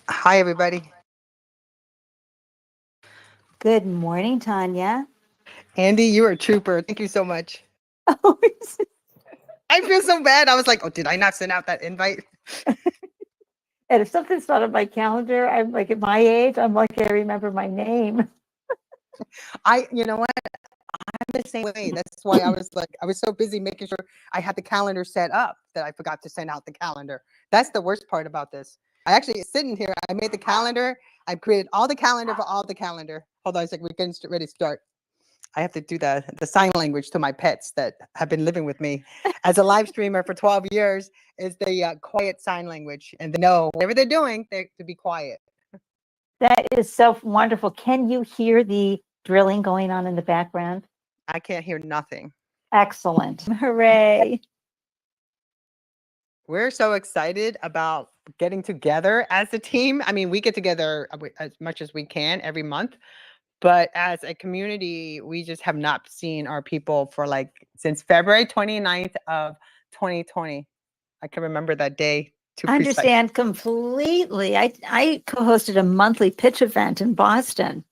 Hi, everybody. Good morning, Tonya. Andy, you're a trooper. Thank you so much. Oh, I feel so bad. I was like, oh, did I not send out that invite? and if something's not on my calendar, I'm like at my age, I'm like I remember my name. You know what? I'm the same way. That's why I was like, I was so busy making sure I had the calendar set up that I forgot to send out the calendar. That's the worst part about this. I actually sitting here. I made the calendar. I created all the calendar for all the calendar. Hold on a second. We're getting ready to start. I have to do the sign language to my pets that have been living with me as a live streamer for 12 years is the quiet sign language. And they know whatever they're doing, they to be quiet. That is so wonderful. Can you hear the drilling going on in the background? I can't hear nothing. Excellent. Hooray. We're so excited about getting together as a team. I mean, we get together as much as we can every month, but as a community, we just have not seen our people for like since February 29th of 2020. I can remember that day too I precise. understand completely. I co-hosted a monthly pitch event in Boston.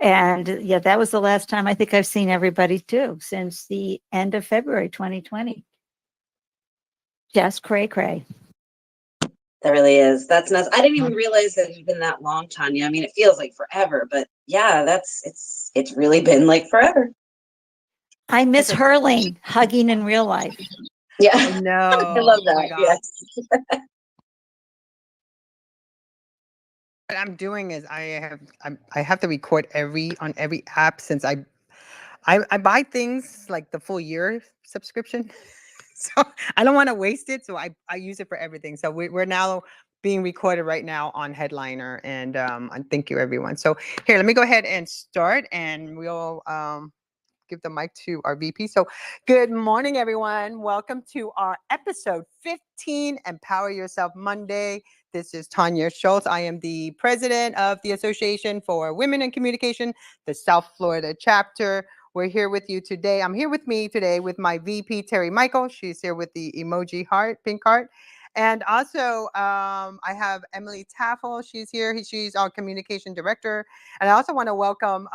And yeah, that was the last time I think I've seen everybody too since the end of February 2020. Just cray cray. That really is. That's nuts. I didn't even realize that it had been that long, Tanya. I mean, it feels like forever, but yeah, it's really been like forever. I miss hurling, hugging in real life. Yeah. I know. I love Oh my that. God. Yes. What I'm doing is I have to record on every app since I buy things like the full year subscription. So I don't want to waste it. So I use it for everything. So we're now being recorded right now on Headliner. And thank you, everyone. So here, let me go ahead and start and we'll give the mic to our VP. So good morning, everyone. Welcome to our episode 15, Empower Yourself Monday. This is Tonya Scholz. I am the president of the Association for Women in Communication, the South Florida chapter. We're here with you today. I'm here with me today with my VP, Terry Michael. She's here with the emoji heart, pink heart. And also, I have Emily Taffel. She's here. She's our communication director. And I also want to welcome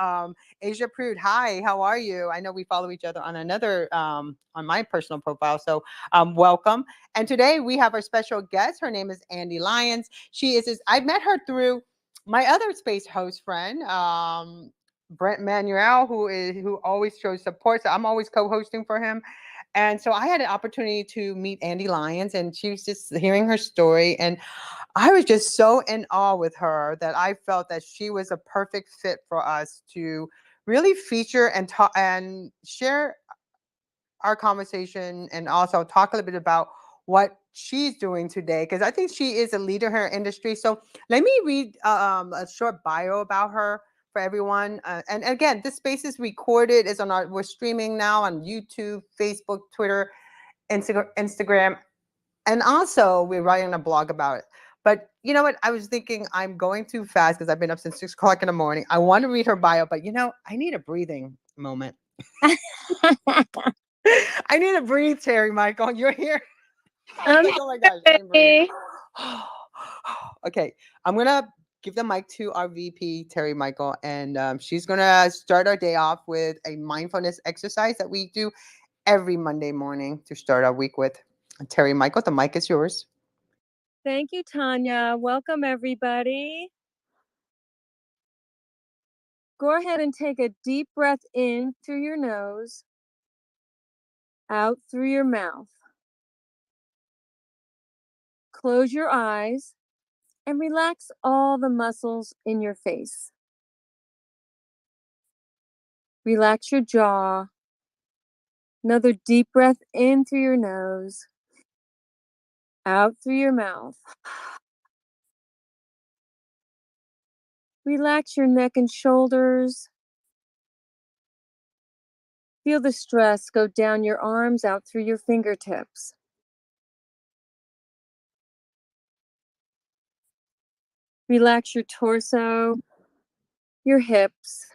Asia Prude. Hi, how are you? I know we follow each other on another, on my personal profile. So welcome. And today we have our special guest. Her name is Ande Lyons. I met her through my other space host friend, Brent Manuel, who always shows support. So I'm always co-hosting for him. And so I had an opportunity to meet Ande Lyons, and she was just hearing her story. And I was just so in awe with her that I felt that she was a perfect fit for us to really feature and talk and share our conversation and also talk a little bit about what she's doing today because I think she is a leader in her industry. So let me read a short bio about her for everyone. And again, this space is recorded. We're streaming now on YouTube, Facebook, Twitter, Instagram, and also we're writing a blog about it. But you know what? I was thinking I'm going too fast because I've been up since 6 o'clock in the morning. I want to read her bio, but I need a breathing moment. I need to breathe, Terry Michael. You're here. I was like, oh my gosh, I can breathe. Okay, I'm gonna give the mic to our VP, Terry Michael, and she's gonna start our day off with a mindfulness exercise that we do every Monday morning to start our week with. Terry Michael, the mic is yours. Thank you, Tanya. Welcome, everybody. Go ahead and take a deep breath in through your nose, out through your mouth. Close your eyes and relax all the muscles in your face. Relax your jaw. Another deep breath in through your nose, out through your mouth. Relax your neck and shoulders. Feel the stress go down your arms, out through your fingertips. Relax your torso, your hips.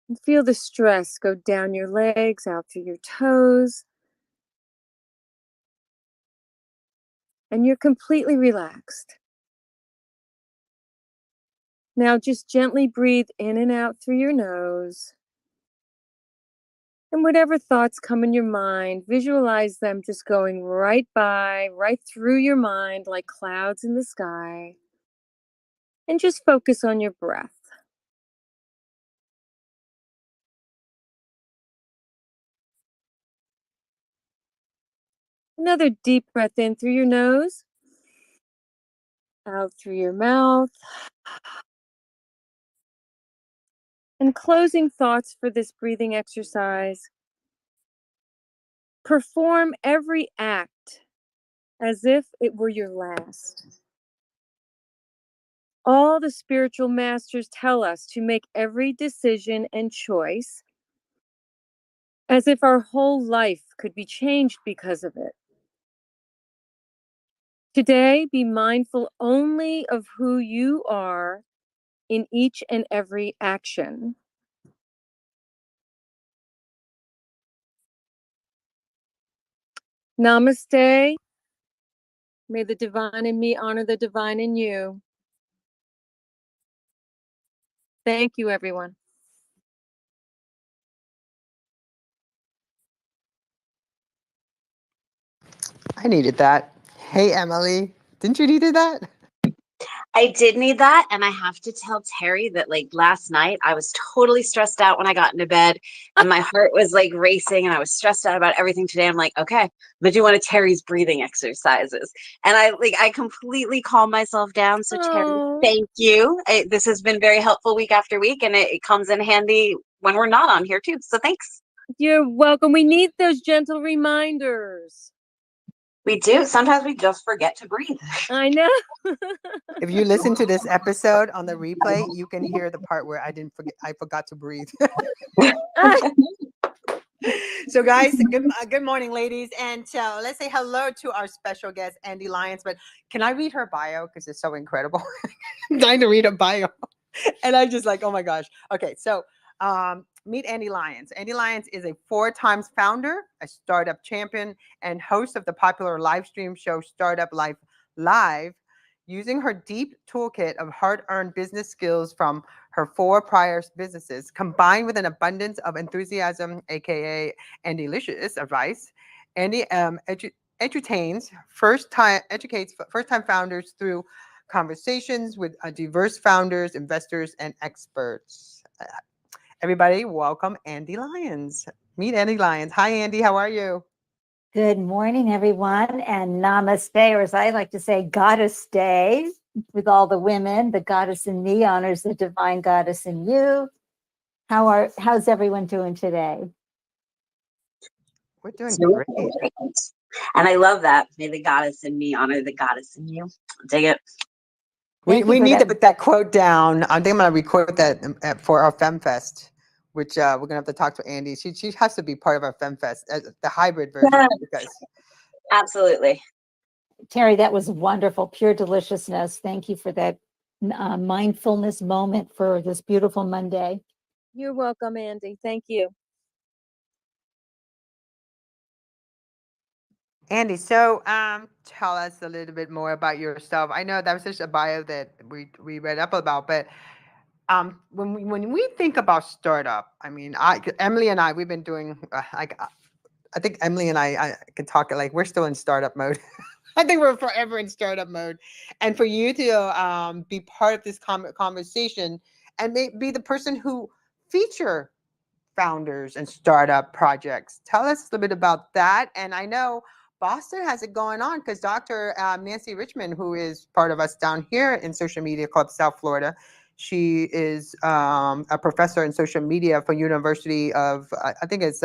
And feel the stress go down your legs, out through your toes. and you're completely relaxed. Now just gently breathe in and out through your nose. And whatever thoughts come in your mind, visualize them just going right by, right through your mind like clouds in the sky. And just focus on your breath. Another deep breath in through your nose, out through your mouth. And closing thoughts for this breathing exercise. Perform every act as if it were your last. All the spiritual masters tell us to make every decision and choice as if our whole life could be changed because of it. Today, be mindful only of who you are in each and every action. Namaste. May the divine in me honor the divine in you. Thank you, everyone. I needed that. Hey, Emily, didn't you need that? I did need that. And I have to tell Terry that like last night, I was totally stressed out when I got into bed and my heart was like racing and I was stressed out about everything today. I'm like, okay, I'm gonna do one of Terry's breathing exercises. And I completely calmed myself down. So Terry, thank you. This has been very helpful week after week and it comes in handy when we're not on here too. So thanks. You're welcome. We need those gentle reminders. We do. Sometimes we just forget to breathe. I know. If you listen to this episode on the replay, you can hear the part where I forgot to breathe. So guys, good morning, ladies. And let's say hello to our special guest, Ande Lyons. But can I read her bio? Because it's so incredible. I'm dying to read her bio. And I'm just like, oh my gosh. Okay, so meet Ande Lyons. Ande Lyons is a 4-time founder, a startup champion, and host of the popular live stream show Startup Life Live. Using her deep toolkit of hard-earned business skills from her 4 prior businesses, combined with an abundance of enthusiasm, aka Ande Lyons advice, Ande educates first-time founders through conversations with diverse founders, investors, and experts. Everybody, welcome Ande Lyons. Meet Ande Lyons. Hi, Ande. How are you? Good morning, everyone, and namaste, or as I like to say, goddess day with all the women. The goddess in me honors the divine goddess in you. How's everyone doing today? We're doing great. And I love that. May the goddess in me honor the goddess in you. Dig it. We need to put that quote down. I think I'm going to record that for our FemFest, which we're going to have to talk to Ande. She has to be part of our FemFest, the hybrid version. Yeah. Because Absolutely. Terry, that was wonderful, pure deliciousness. Thank you for that mindfulness moment for this beautiful Monday. You're welcome, Ande. Thank you. Ande, so tell us a little bit more about yourself. I know that was just a bio that we read up about, but when we think about startup, I mean, Emily and I, we've been doing I think Emily and I can talk like we're still in startup mode. I think we're forever in startup mode, and for you to be part of this conversation and be the person who feature founders and startup projects. Tell us a little bit about that. And I know Boston has it going on because Dr. Nancy Richmond, who is part of us down here in Social Media Club South Florida, she is a professor in social media for University of, I think it's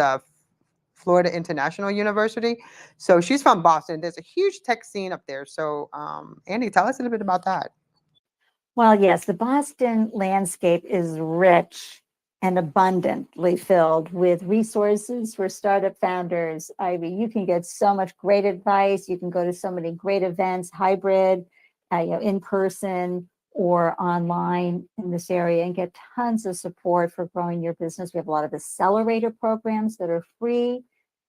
Florida International University. So she's from Boston. There's a huge tech scene up there. So Ande, tell us a little bit about that. Well, yes, the Boston landscape is rich and abundantly filled with resources for startup founders. I mean, you can get so much great advice. You can go to so many great events, hybrid, in person or online in this area, and get tons of support for growing your business. We have a lot of accelerator programs that are free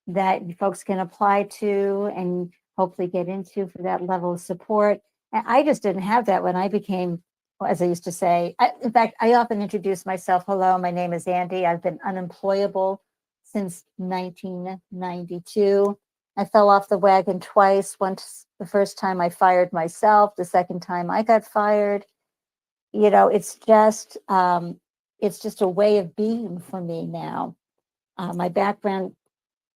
that folks can apply to, and hopefully get into for that level of support. And I just didn't have that when I became, as I used to say, in fact, I often introduce myself. Hello, my name is Andy. I've been unemployable since 1992. I fell off the wagon twice. Once, the first time I fired myself, the second time I got fired. You know, it's just a way of being for me now. My background,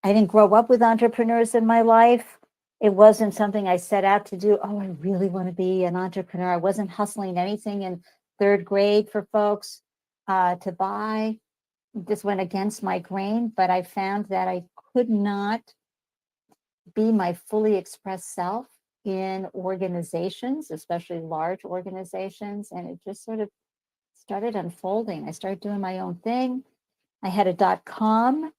I didn't grow up with entrepreneurs in my life. It wasn't something I set out to do. Oh, I really want to be an entrepreneur. I wasn't hustling anything in third grade for folks to buy. This went against my grain, but I found that I could not be my fully expressed self in organizations, especially large organizations. And it just sort of started unfolding. I started doing my own thing. I had a .com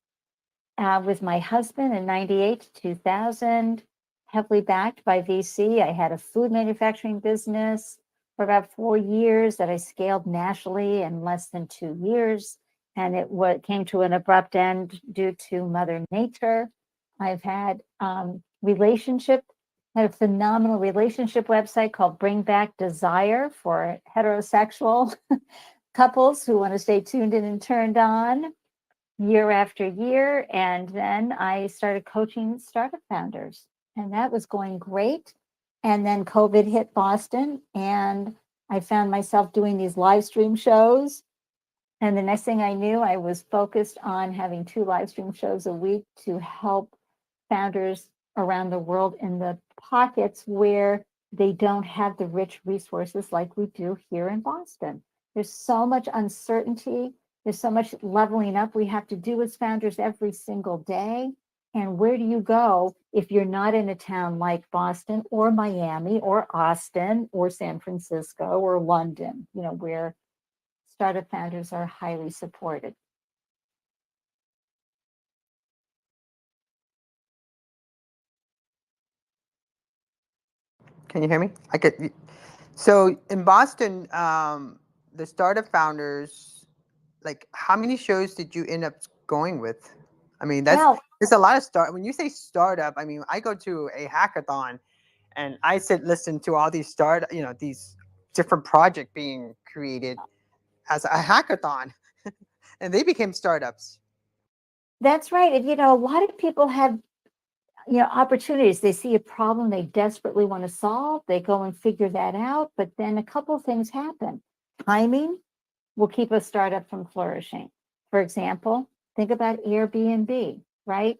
with my husband in 98 to 2000, heavily backed by VC. I had a food manufacturing business for about 4 years that I scaled nationally in less than 2 years. And it came to an abrupt end due to Mother Nature. I've had had a phenomenal relationship website called Bring Back Desire for heterosexual couples who want to stay tuned in and turned on year after year. And then I started coaching startup founders, and that was going great. And then COVID hit Boston, and I found myself doing these live stream shows. And the next thing I knew, I was focused on having 2 live stream shows a week to help founders around the world in the pockets where they don't have the rich resources like we do here in Boston. There's so much uncertainty. There's so much leveling up we have to do as founders every single day. And where do you go if you're not in a town like Boston or Miami or Austin or San Francisco or London, you know, where startup founders are highly supported? Can you hear me? I could. So in Boston, the startup founders, like, how many shows did you end up going with? I mean, Well, there's a lot of when you say startup, I mean, I go to a hackathon and I listen to all these these different projects being created as a hackathon, and they became startups. that's right. And, you know, a lot of people have, you know, opportunities. They see a problem they desperately want to solve. They go and figure that out. But then a couple of things happen. Timing will keep a startup from flourishing. For example, think about Airbnb, right?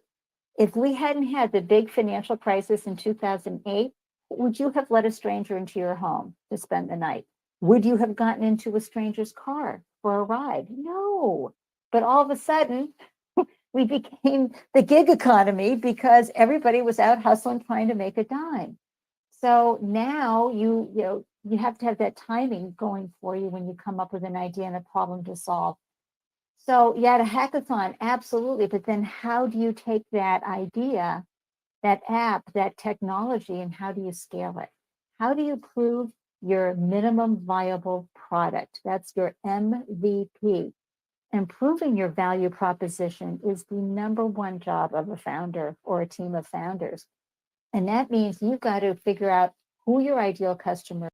If we hadn't had the big financial crisis in 2008, would you have let a stranger into your home to spend the night? Would you have gotten into a stranger's car for a ride? No. But all of a sudden, we became the gig economy because everybody was out hustling, trying to make a dime. So now you have to have that timing going for you when you come up with an idea and a problem to solve. So yeah, a hackathon, absolutely. But then how do you take that idea, that app, that technology, and how do you scale it? How do you prove your minimum viable product? That's your MVP. Improving your value proposition is the number one job of a founder or a team of founders. And that means you've got to figure out who your ideal customer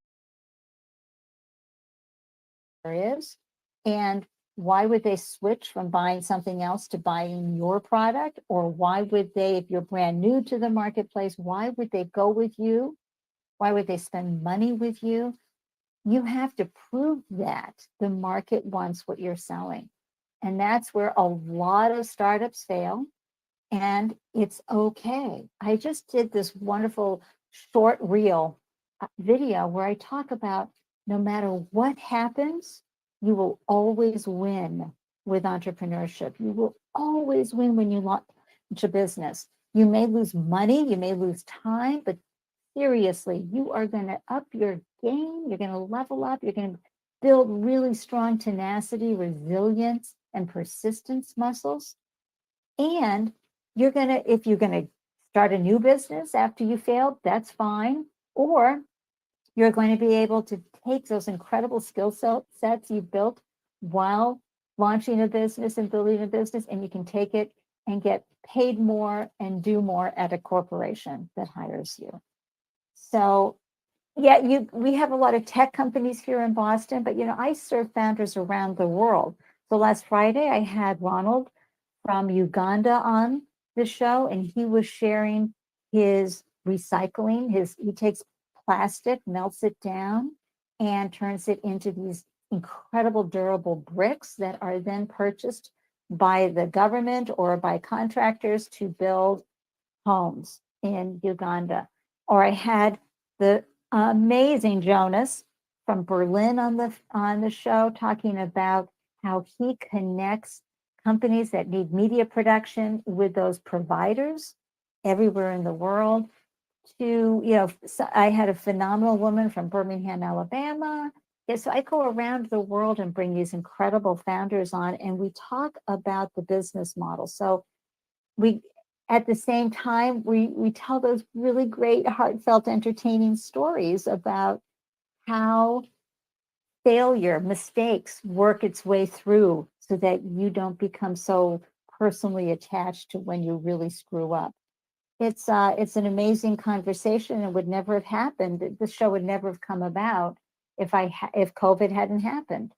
is and why would they switch from buying something else to buying your product? Or why would they, if you're brand new to the marketplace, why would they go with you? Why would they spend money with you? You have to prove that the market wants what you're selling. And that's where a lot of startups fail. And it's okay. I just did this wonderful short reel video where I talk about no matter what happens, you will always win with entrepreneurship. You will always win when you launch a business. You may lose money, you may lose time, but seriously, you are going to up your game. You're going to level up. You're going to build really strong tenacity, resilience, and persistence muscles. And you're going to, if you're going to start a new business after you failed, that's fine. Or you're going to be able to take those incredible skill sets you've built while launching a business and building a business, and you can take it and get paid more and do more at a corporation that hires you. So yeah, we have a lot of tech companies here in Boston, but I serve founders around the world. So last Friday I had Ronald from Uganda on the show, and he was sharing his recycling. He takes plastic, melts it down, and turns it into these incredible durable bricks that are then purchased by the government or by contractors to build homes in Uganda. Or I had the amazing Jonas from Berlin on the show, talking about how he connects companies that need media production with those providers everywhere in the world. So I had a phenomenal woman from Birmingham, Alabama. Yeah, so I go around the world and bring these incredible founders on, and we talk about the business model. So we, at the same time, we tell those really great, heartfelt, entertaining stories about how failure, mistakes work its way through so that you don't become so personally attached to when you really screw up. It's an amazing conversation, and would never have happened. The show would never have come about if COVID hadn't happened.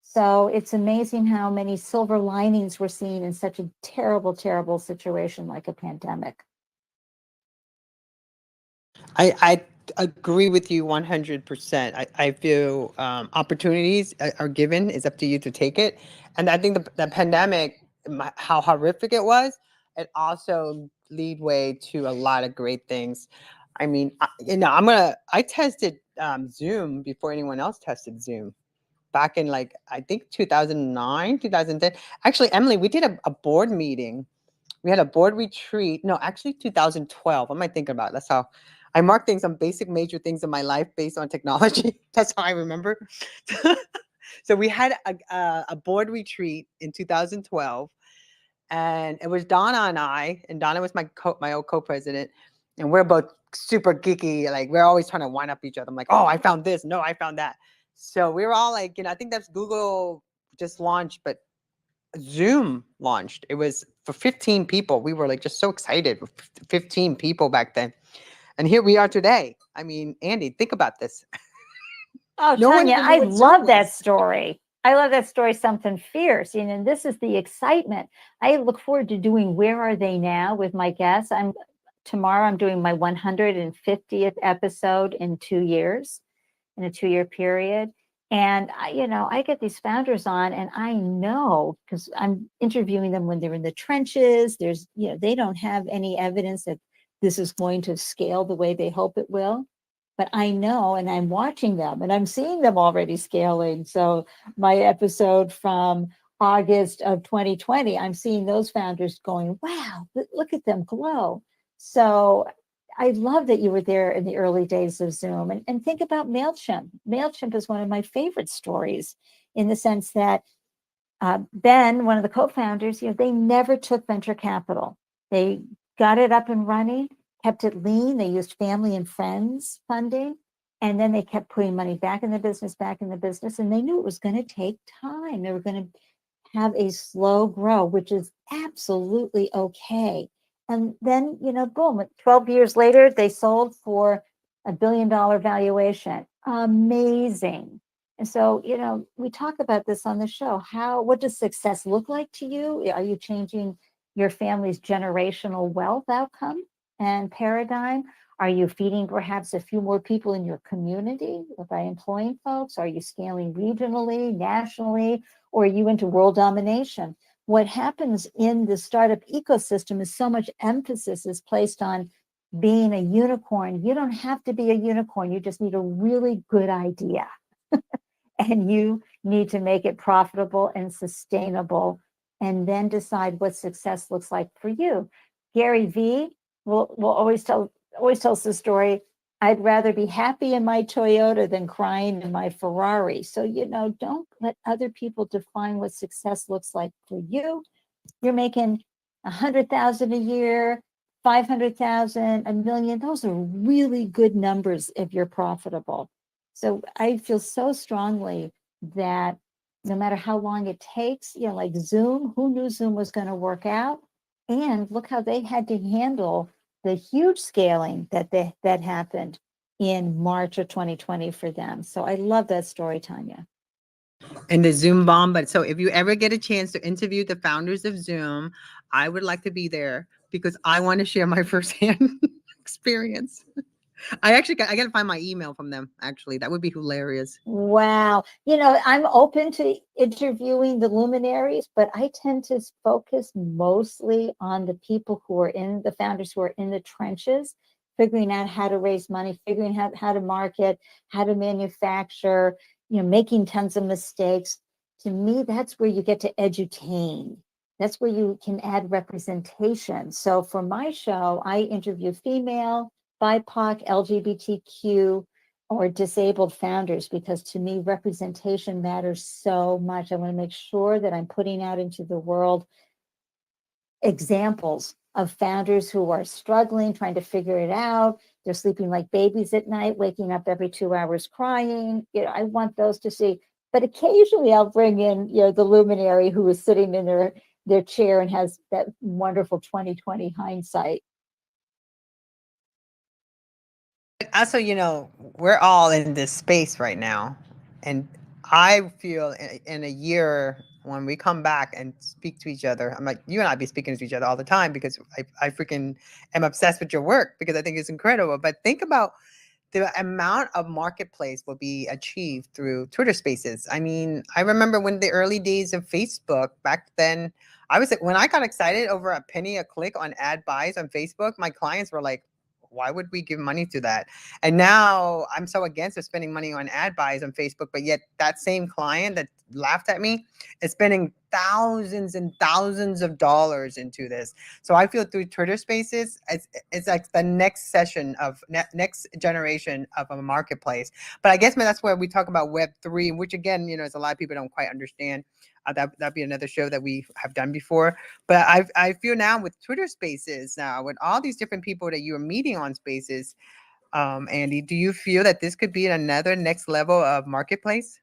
So it's amazing how many silver linings we're seeing in such a terrible, terrible situation like a pandemic. I agree with you 100%. I feel opportunities are given. It's up to you to take it. And I think the pandemic, how horrific it was, it also lead way to a lot of great things. I mean, I tested Zoom before anyone else tested Zoom back in I think 2009, 2010. Actually, Emily, we did a board meeting. We had a board retreat. No, actually 2012. What am I thinking about? That's how I mark things on basic major things in my life based on technology. That's how I remember. So we had a board retreat in 2012, and it was Donna and I, and Donna was my old co-president, and we're both super geeky. Like, we're always trying to wind up each other. I'm like, oh, I found this. No, I found that. So we were all like, I think that's Google just launched, but Zoom launched. It was for 15 people. We were just so excited with 15 people back then. And here we are today. I mean, Andy, think about this. Oh, No one Tonya, even knew I what Zoom love that was. story. I love that story, something fierce. And this is the excitement. I look forward to doing Where Are They Now with my guests. Tomorrow I'm doing my 150th episode in 2 years, in a 2-year period. And I get these founders on, and I know, because I'm interviewing them when they're in the trenches. They don't have any evidence that this is going to scale the way they hope it will. But I know, and I'm watching them, and I'm seeing them already scaling. So my episode from August of 2020, I'm seeing those founders going, wow, look at them glow. So I love that you were there in the early days of Zoom. And think about MailChimp. MailChimp is one of my favorite stories, in the sense that Ben, one of the co-founders, they never took venture capital. They got it up and running, kept it lean. They used family and friends funding, and then they kept putting money back in the business, and they knew it was going to take time. They were going to have a slow grow, which is absolutely okay. And then, boom, 12 years later, they sold for $1 billion valuation. Amazing. And so, we talk about this on the show. What does success look like to you? Are you changing your family's generational wealth outcome and paradigm? Are you feeding perhaps a few more people in your community by employing folks? Are you scaling regionally, nationally, or are you into world domination? What happens in the startup ecosystem is so much emphasis is placed on being a unicorn. You don't have to be a unicorn. You just need a really good idea. And you need to make it profitable and sustainable, and then decide what success looks like for you. Gary Vee will always tells the story. I'd rather be happy in my Toyota than crying in my Ferrari. So, don't let other people define what success looks like for you. You're making 100,000 a year, 500,000, $1 million. Those are really good numbers if you're profitable. So I feel so strongly that no matter how long it takes, like Zoom, who knew Zoom was going to work out? And look how they had to handle the huge scaling that happened in March of 2020 for them. So I love that story, Tonya. And the Zoom bomb. But so if you ever get a chance to interview the founders of Zoom, I would like to be there because I want to share my firsthand experience. I got to find my email from them. Actually, that would be hilarious. Wow. You know, I'm open to interviewing the luminaries, but I tend to focus mostly on the people who are in the founders who are in the trenches, figuring out how to raise money, figuring out how to market, how to manufacture, making tons of mistakes. To me, that's where you get to edutain. That's where you can add representation. So for my show, I interview female, BIPOC, LGBTQ, or disabled founders, because to me, representation matters so much. I want to make sure that I'm putting out into the world examples of founders who are struggling, trying to figure it out. They're sleeping like babies at night, waking up every 2 hours crying. I want those to see. But occasionally I'll bring in, the luminary who is sitting in their chair and has that wonderful 2020 hindsight. Also, we're all in this space right now. And I feel in a year when we come back and speak to each other, I'm like, you and I be speaking to each other all the time because I freaking am obsessed with your work because I think it's incredible. But think about the amount of marketplace will be achieved through Twitter Spaces. I mean, I remember when the early days of Facebook back then, when I got excited over a penny a click on ad buys on Facebook, my clients were like, why would we give money to that? And now I'm so against spending money on ad buys on Facebook, but yet that same client that laughed at me is spending thousands and thousands of dollars into this. So I feel through Twitter Spaces, it's like the next session of next generation of a marketplace. But I guess that's where we talk about Web3, which again, as a lot of people don't quite understand. That'd be another show that we have done before. But I feel now with Twitter Spaces now, with all these different people that you are meeting on Spaces, Andy, do you feel that this could be another next level of marketplace?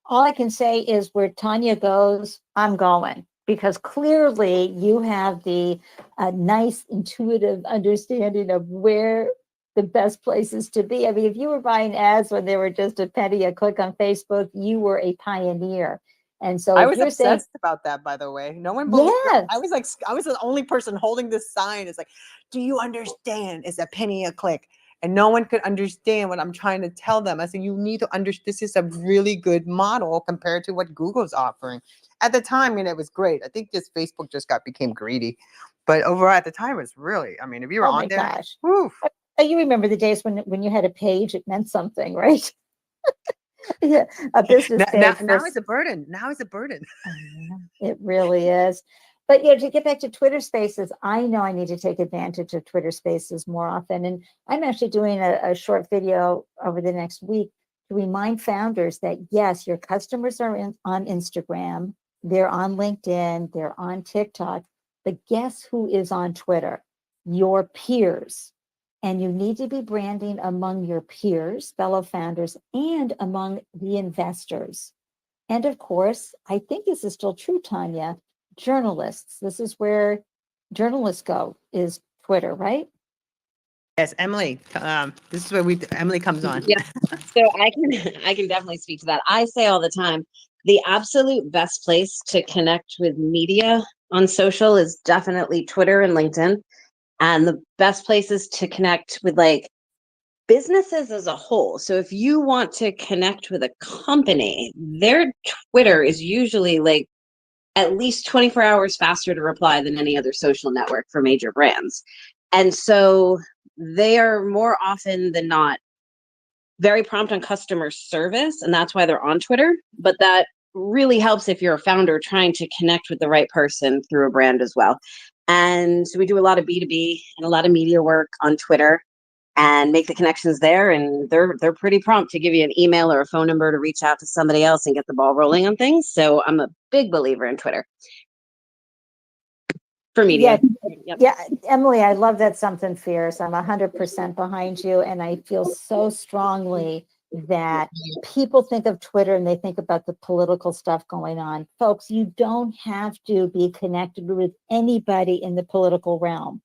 All I can say is where Tonya goes, I'm going, because clearly you have the nice intuitive understanding of where the best places to be. I mean, if you were buying ads when they were just a penny a click on Facebook, you were a pioneer. And so I if was you're saying, obsessed about that, by the way. No one believed. yes, I was the only person holding this sign. It's like, do you understand? It's a penny a click. And no one could understand what I'm trying to tell them. I said, you need to understand, this is a really good model compared to what Google's offering. At the time, it was great. I think just Facebook became greedy. But overall, at the time, it was really, if you were oh my on there, gosh. whew. You remember the days when you had a page, it meant something, right? Yeah, a business page. Now it's a burden. Now it's a burden. It really is. But to get back to Twitter Spaces, I know I need to take advantage of Twitter Spaces more often. And I'm actually doing a short video over the next week to remind founders that, yes, your customers are on Instagram, they're on LinkedIn, they're on TikTok, but guess who is on Twitter? Your peers. And you need to be branding among your peers, fellow founders, and among the investors. And of course, I think this is still true, Tonya, journalists. This is where journalists go, is Twitter, right? Yes, Emily. This is where Emily comes on. Yeah. So I can definitely speak to that. I say all the time, the absolute best place to connect with media on social is definitely Twitter and LinkedIn. And the best places to connect with businesses as a whole. So if you want to connect with a company, their Twitter is usually at least 24 hours faster to reply than any other social network for major brands. And so they are more often than not very prompt on customer service, and that's why they're on Twitter. But that really helps if you're a founder trying to connect with the right person through a brand as well. And so we do a lot of B2B and a lot of media work on Twitter and make the connections there. And they're pretty prompt to give you an email or a phone number to reach out to somebody else and get the ball rolling on things. So I'm a big believer in Twitter for media. Yeah, Emily, I love that something fierce. I'm 100% behind you. And I feel so strongly that people think of Twitter and they think about the political stuff going on. Folks, you don't have to be connected with anybody in the political realm.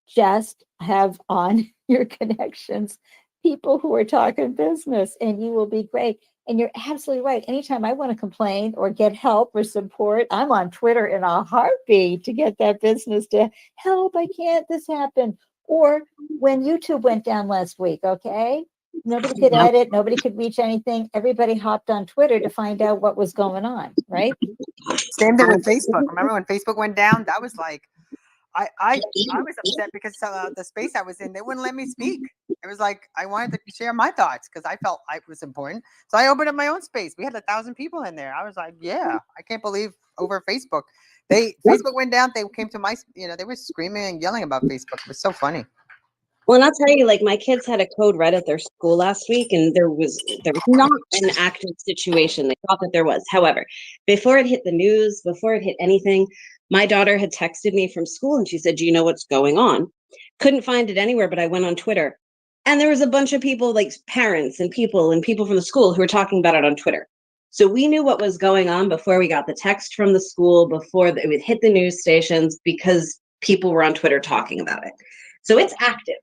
Just have on your connections people who are talking business, and you will be great. And you're absolutely right. Anytime I want to complain or get help or support, I'm on Twitter in a heartbeat to get that business to help. I can't, this happened. Or when YouTube went down last week, okay? Nobody could edit, nobody could reach anything. Everybody hopped on Twitter to find out what was going on, right? Same thing with Facebook. Remember when Facebook went down? That was like, I was upset because the space I was in, they wouldn't let me speak. It was like I wanted to share my thoughts because I felt it was important. So I opened up my own space. We had 1,000 people in there. I was like, yeah, I can't believe over Facebook. Facebook went down. They came to my, they were screaming and yelling about Facebook. It was so funny. Well, and I'll tell you, like my kids had a code red at their school last week, and there was not an active situation. They thought that there was. However, before it hit the news, before it hit anything, my daughter had texted me from school and she said, "Do you know what's going on?" Couldn't find it anywhere, but I went on Twitter, and there was a bunch of people, like parents and people from the school, who were talking about it on Twitter. So we knew what was going on before we got the text from the school, before it would hit the news stations, because people were on Twitter talking about it. So it's active.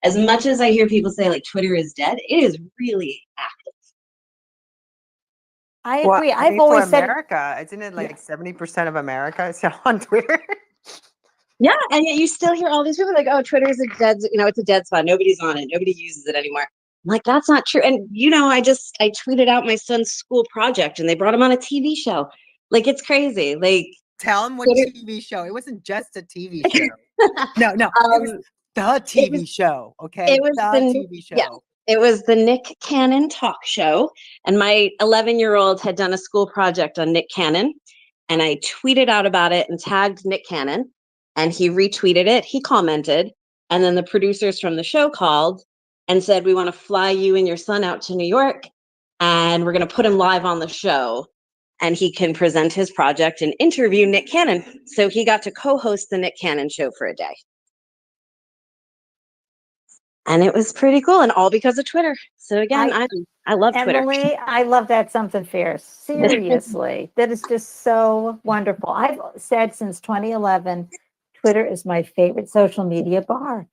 As much as I hear people say like Twitter is dead, it is really active. I agree. I've always said America, isn't it like 70% of America is on Twitter? Yeah, and yet you still hear all these people like, "Oh, Twitter is a dead, it's a dead spot. Nobody's on it. Nobody uses it anymore." I'm like, that's not true. And I tweeted out my son's school project, and they brought him on a TV show. Like, it's crazy. Like, tell him what TV show. It wasn't just a TV show. No, it was the TV show. Okay, it was the TV show. Yeah, it was the Nick Cannon talk show, and my 11-year-old had done a school project on Nick Cannon, and I tweeted out about it and tagged Nick Cannon, and he retweeted it. He commented, and then the producers from the show called and said, "We want to fly you and your son out to New York, and we're going to put him live on the show, and he can present his project and interview Nick Cannon." So he got to co-host the Nick Cannon show for a day. And it was pretty cool, and all because of Twitter. So again, I love Twitter. Emily, I love that something fierce. Seriously, that is just so wonderful. I've said since 2011, Twitter is my favorite social media bar.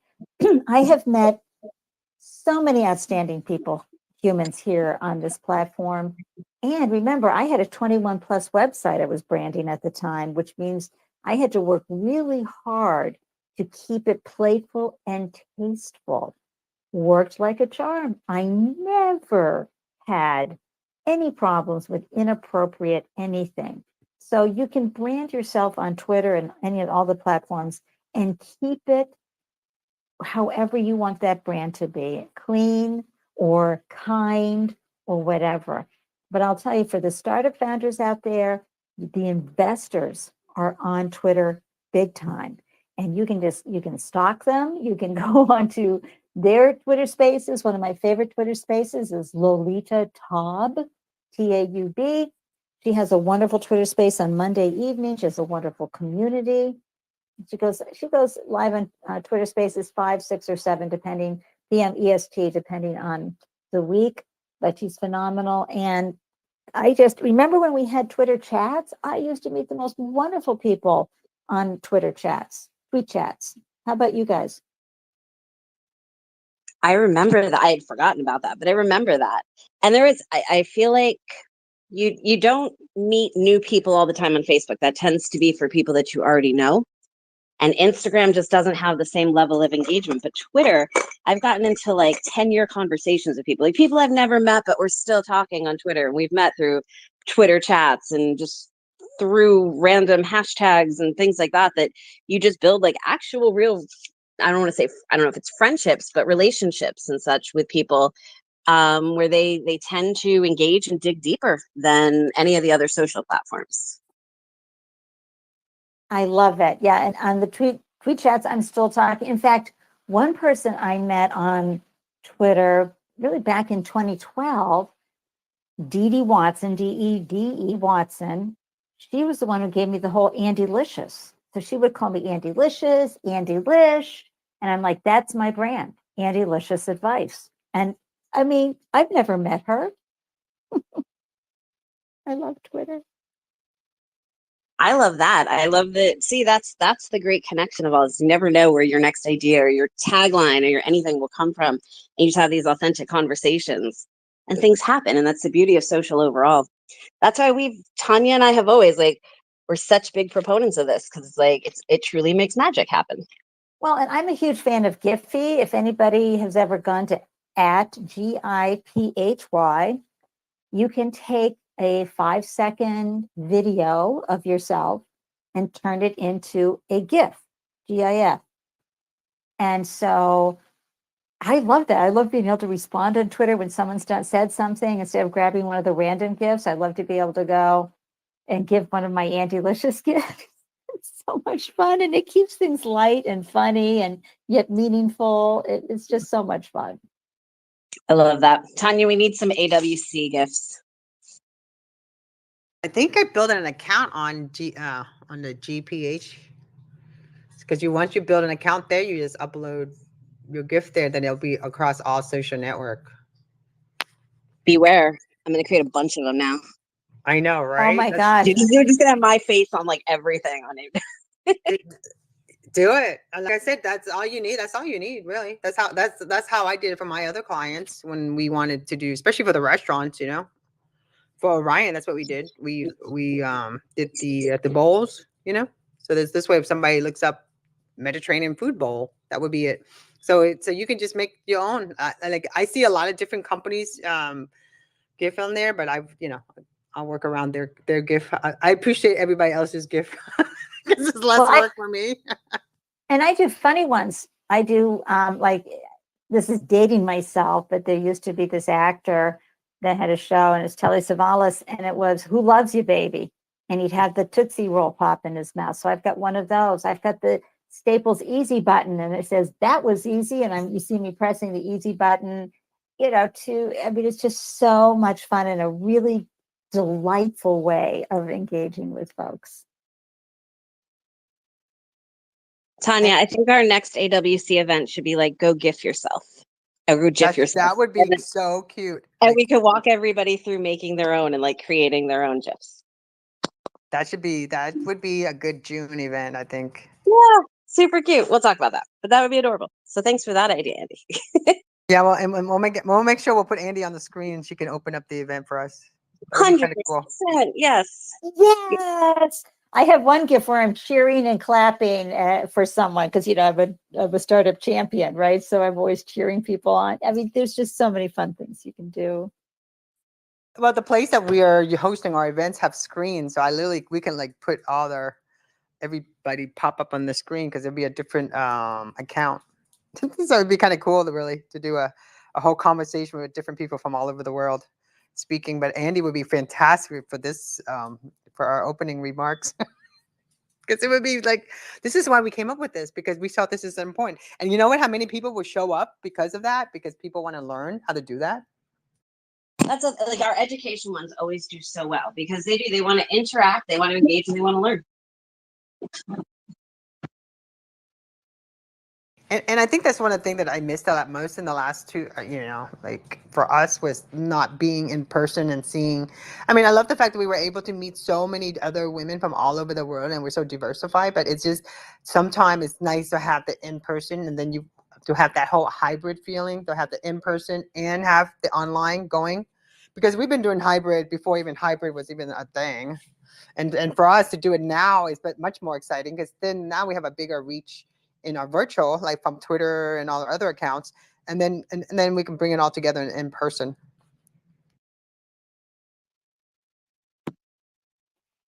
I have met so many outstanding people, humans here on this platform. And remember, I had a 21 plus website I was branding at the time, which means I had to work really hard to keep it playful and tasteful. Worked like a charm. I never had any problems with inappropriate anything. So you can brand yourself on Twitter and any of all the platforms and keep it however you want that brand to be, clean or kind or whatever. But I'll tell you, for the startup founders out there, the investors are on Twitter big time. And you can stalk them. You can go onto their Twitter spaces. One of my favorite Twitter spaces is Lolita Taub, Taub. She has a wonderful Twitter space on Monday evening. She has a wonderful community. She goes live on Twitter spaces 5, 6, or 7, depending PM EST, depending on the week. But she's phenomenal. And I just remember when we had Twitter chats, I used to meet the most wonderful people on Twitter chats, tweet chats. How about you guys? I remember that. I had forgotten about that, but I remember that. And I feel like you don't meet new people all the time on Facebook. That tends to be for people that you already know. And Instagram just doesn't have the same level of engagement. But Twitter, I've gotten into like 10-year conversations with people, like people I've never met, but we're still talking on Twitter. And we've met through Twitter chats and just through random hashtags and things like that, that you just build like actual real, I don't know if it's friendships, but relationships and such with people, where they tend to engage and dig deeper than any of the other social platforms. I love it. Yeah, and on the tweet chats, I'm still talking. In fact, one person I met on Twitter, really back in 2012, Dee Dee Watson, D-E-D-E Watson, she was the one who gave me the whole Ande Lyons. So she would call me Ande Lyons, Ande Lish, and I'm like, that's my brand, Ande Lyons Advice. And I mean, I've never met her. I love Twitter. I love that. I love that. See, that's the great connection of all this. You never know where your next idea or your tagline or your anything will come from. And you just have these authentic conversations and things happen. And that's the beauty of social overall. That's why Tonya and I have always we're such big proponents of this because it truly makes magic happen. Well, and I'm a huge fan of Giphy. If anybody has ever gone to @GIPHY, you can take a 5-second video of yourself and turn it into a GIF, GIF. And so I love that. I love being able to respond on Twitter when someone's said something instead of grabbing one of the random GIFs. I'd love to be able to go and give one of my Ande Lyons GIFs. It's so much fun, and it keeps things light and funny and yet meaningful. It's just so much fun. I love that. Tonya, we need some AWC gifts. I think I built an account on the GPH, because once you build an account there, you just upload your gift there, then it'll be across all social network. Beware. I'm going to create a bunch of them now. I know, right? Oh my gosh. Dude, you're just going to have my face on everything on it. Do it. Like I said, that's all you need. That's all you need, really. That's how I did it for my other clients when we wanted to do, especially for the restaurants, For Orion, that's what we did. We did the bowls, So there's this way, if somebody looks up Mediterranean food bowl, that would be it. So you can just make your own. I see a lot of different companies GIF on there, but I'll work around their GIF. I appreciate everybody else's GIF. This is less work for me. And I do funny ones. I do this is dating myself, but there used to be this actor that had a show, and it's Telly Savalas, and it was "Who Loves You, Baby?" And he'd have the Tootsie Roll pop in his mouth. So I've got one of those. I've got the Staples Easy button, and it says "That was easy," and you see me pressing the easy button. It's just so much fun and a really delightful way of engaging with folks. Tonya, I think our next AWC event should be go GIF yourself. Or go GIF yourself. That would be so cute. And we could walk everybody through making their own and creating their own GIFs. That would be a good June event, I think. Yeah, super cute. We'll talk about that. But that would be adorable. So thanks for that idea, Andy. Yeah, well, and we'll make sure we'll put Andy on the screen and she can open up the event for us. 100%. Yes. Yes. I have one GIF where I'm cheering and clapping for someone because, I'm a startup champion, right? So I'm always cheering people on. I mean, there's just so many fun things you can do. Well, the place that we are hosting our events have screens, so we can put everybody pop up on the screen because it'll be a different account. So it'd be kind of cool to do a whole conversation with different people from all over the world speaking. But Andy would be fantastic for this. For our opening remarks, because it would be this is why we came up with this, because we thought this is important. And you know what? How many people will show up because of that? Because people want to learn how to do that. That's our education ones always do so well because they want to interact, they want to engage, and they want to learn. And I think that's one of the things that I missed out most in the last two, for us, was not being in person and seeing. I mean, I love the fact that we were able to meet so many other women from all over the world and we're so diversified, but it's just sometimes it's nice to have the in-person and then to have that whole hybrid feeling, to have the in-person and have the online going, because we've been doing hybrid before even hybrid was even a thing. And for us to do it now is much more exciting because then now we have a bigger reach in our virtual, from Twitter and all our other accounts, and then we can bring it all together in person.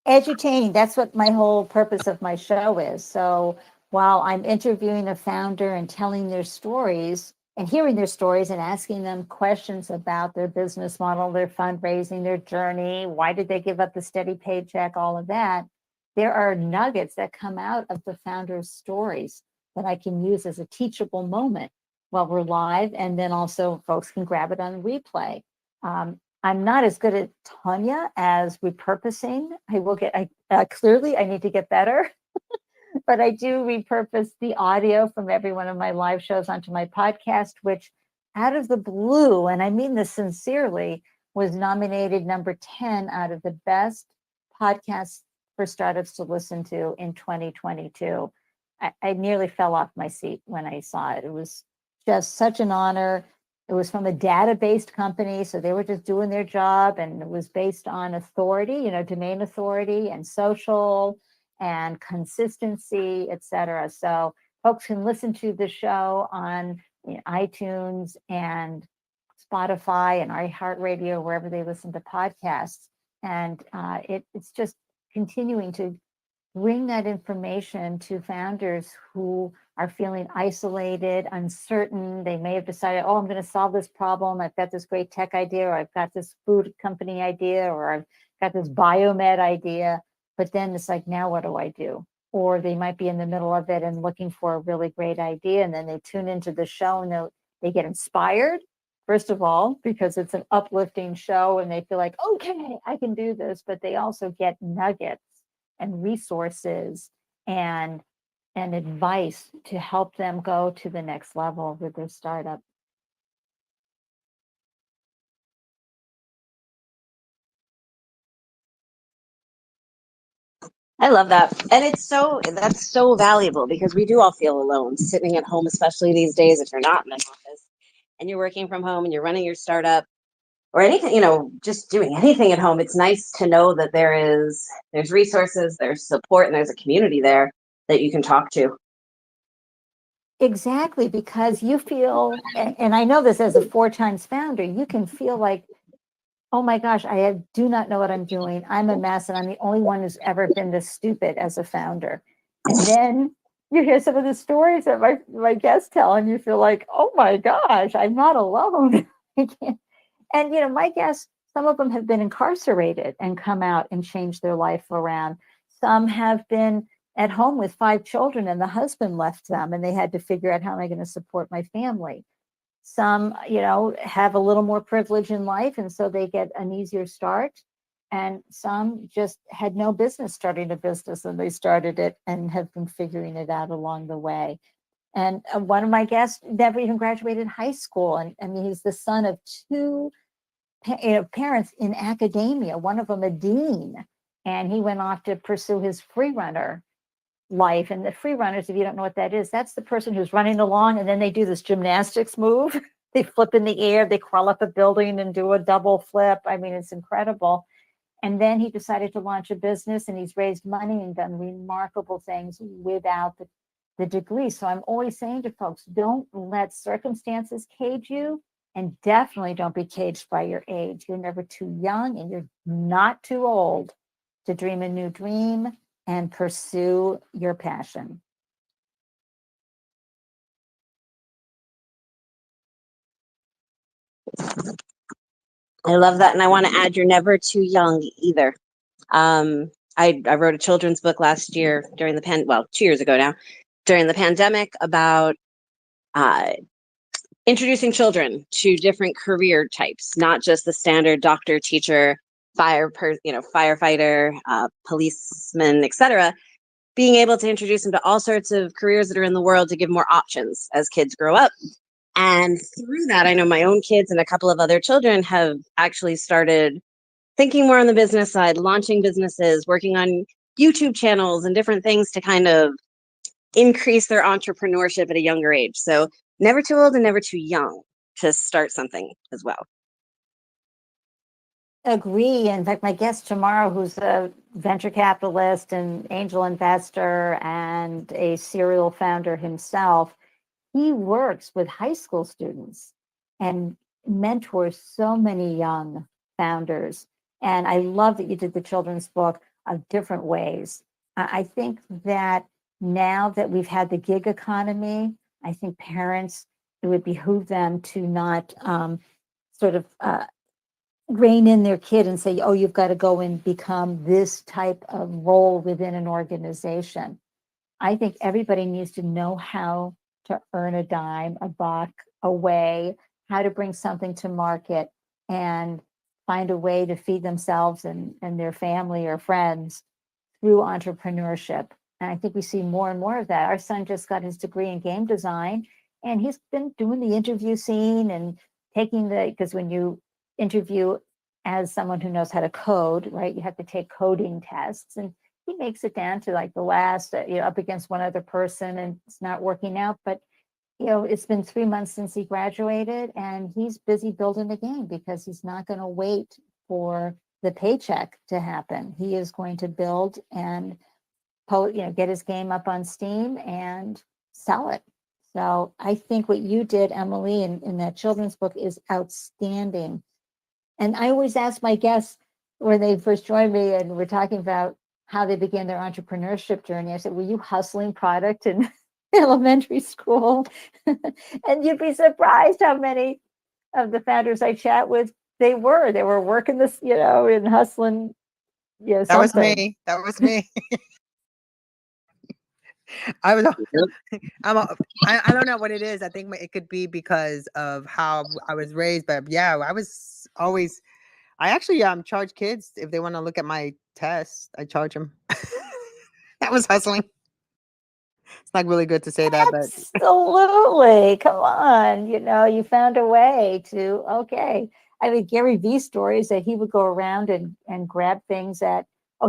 Edutaining, that's what my whole purpose of my show is. So while I'm interviewing a founder and telling their stories and hearing their stories and asking them questions about their business model, their fundraising, their journey, why did they give up the steady paycheck, all of that, there are nuggets that come out of the founder's stories that I can use as a teachable moment while we're live. And then also folks can grab it on replay. I'm not as good at Tonya as repurposing. Clearly I need to get better, but I do repurpose the audio from every one of my live shows onto my podcast, which out of the blue, and I mean this sincerely, was nominated number 10 out of the best podcasts for startups to listen to in 2022. I nearly fell off my seat when I saw it. It was just such an honor. It was from a data-based company, so they were just doing their job, and it was based on authority, domain authority and social and consistency, et cetera. So folks can listen to the show on iTunes and Spotify and iHeartRadio, wherever they listen to podcasts. And it's just continuing to bring that information to founders who are feeling isolated, uncertain. They may have decided, oh, I'm going to solve this problem. I've got this great tech idea, or I've got this food company idea, or I've got this biomed idea. But then it's like, now what do I do? Or they might be in the middle of it and looking for a really great idea. And then they tune into the show and they get inspired, first of all, because it's an uplifting show and they feel like, okay, I can do this. But they also get nuggets and resources and advice to help them go to the next level with their startup. I love that. And that's so valuable, because we do all feel alone sitting at home, especially these days, if you're not in an office and you're working from home and you're running your startup or anything, just doing anything at home. It's nice to know that there's resources, there's support, and there's a community there that you can talk to. Exactly, because you feel, and I know this as a 4 times founder, you can feel like, oh my gosh, I do not know what I'm doing. I'm a mess, and I'm the only one who's ever been this stupid as a founder. And then you hear some of the stories that my guests tell, and you feel like, oh my gosh, I'm not alone. And my guests, some of them have been incarcerated and come out and changed their life around. Some have been at home with 5 children and the husband left them and they had to figure out, how am I going to support my family? Some, have a little more privilege in life, and so they get an easier start. And some just had no business starting a business, and they started it and have been figuring it out along the way. And one of my guests never even graduated high school. And I mean, he's the son of 2 parents in academia, one of them a dean, and he went off to pursue his free runner life. And the free runners, if you don't know what that is, that's the person who's running along and then they do this gymnastics move. They flip in the air, they crawl up a building and do a double flip. I mean, it's incredible. And then he decided to launch a business, and he's raised money and done remarkable things without the degree. So I'm always saying to folks, don't let circumstances cage you, and definitely don't be caged by your age. You're never too young, and you're not too old to dream a new dream and pursue your passion. I love that. And I want to add, you're never too young either. I wrote a children's book last year during 2 years ago now, during the pandemic, about introducing children to different career types, not just the standard doctor, teacher, firefighter, policeman, etc. Being able to introduce them to all sorts of careers that are in the world to give more options as kids grow up. And through that, I know my own kids and a couple of other children have actually started thinking more on the business side, launching businesses, working on YouTube channels and different things to kind of increase their entrepreneurship at a younger age. So never too old and never too young to start something as well. Agree. In fact, my guest tomorrow, who's a venture capitalist and angel investor and a serial founder himself, he works with high school students and mentors so many young founders. And I love that you did the children's book of different ways. I think that now that we've had the gig economy, I think parents, it would behoove them to not rein in their kid and say, oh, you've got to go and become this type of role within an organization. I think everybody needs to know how to earn a dime, a buck, a way, how to bring something to market and find a way to feed themselves and their family or friends through entrepreneurship. And I think we see more and more of that. Our son just got his degree in game design, And he's been doing the interview scene and taking because when you interview as someone who knows how to code, right, you have to take coding tests. And he makes it down to like the last, up against one other person, and it's not working out. But, it's been 3 months since he graduated, and he's busy building the game because he's not going to wait for the paycheck to happen. He is going to build and get his game up on Steam and sell it. So I think what you did, Emily, in that children's book is outstanding. And I always ask my guests when they first joined me and we're talking about how they began their entrepreneurship journey. I said, were you hustling product in elementary school? And you'd be surprised how many of the founders I chat with, they were working this, and hustling, That something. was me. That was me. I was. I don't know what it is. I think it could be because of how I was raised, but yeah, I was always. I actually charge kids if they want to look at my tests. I charge them. That was hustling. It's not really good to say that, but Absolutely. Come on. You found a way to, okay. I mean, Gary V's stories that he would go around and grab things